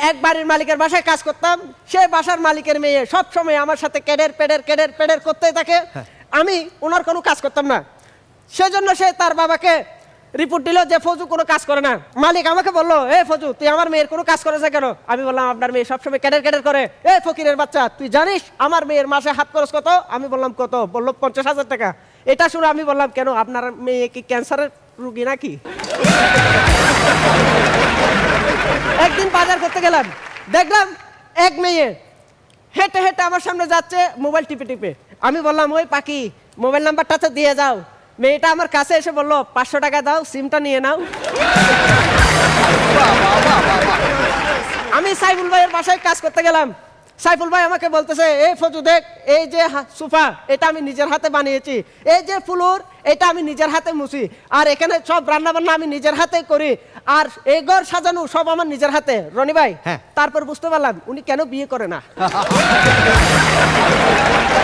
এক বাড়ির মালিকের বাসায় কাজ করতাম, সে বাসার মালিকের মেয়ে সব সময় আমার সাথে কেডের পেডের করতেই থাকে। আমি ওনার কোনো কাজ করতাম না, সেজন্য সে তার বাবাকে রিপোর্ট দিল যে ফজু কোনো কাজ করে না। মালিক আমাকে বললো, এ ফজু তুই আমার মেয়ের কোনো কাজ করেছে কেন? আমি বললাম আপনার মেয়ে সবসময় কেডের করে। এ ফকিরের বাচ্চা, তুই জানিস আমার মেয়ের মাসে হাত খরচ কত? আমি বললাম কত? বললো 50,000 টাকা। এটা শুনে আমি বললাম, কেন আপনার মেয়ে কি ক্যান্সারের রুগী নাকি? একদিন বাজার করতে গেলাম, দেখলাম এক মেয়ে হেঁটে হেঁটে আমার সামনে যাচ্ছে মোবাইল টিপে। আমি বললাম, ওই পাখি মোবাইল নাম্বারটা তো দিয়ে যাও। মেয়েটা আমার কাছে এসে বললো, 500 টাকা দাও, সিমটা নিয়ে নাও। আমি সাইফুল ভাইয়ের বাসায় কাজ করতে গেলাম, সাইফুল ভাই আমাকে বলতেছে, এই ফজু দেখ, এই যে সোফা এটা আমি নিজের হাতে বানিয়েছি, এই যে ফ্লোর এটা আমি নিজের হাতে মুছি, আর এখানে সব রান্না বান্না আমি নিজের হাতে করি, আর এই ঘর সাজানো সব আমার নিজের হাতে। রনি ভাই, তারপর বুঝতে পারলাম উনি কেন বিয়ে করে না।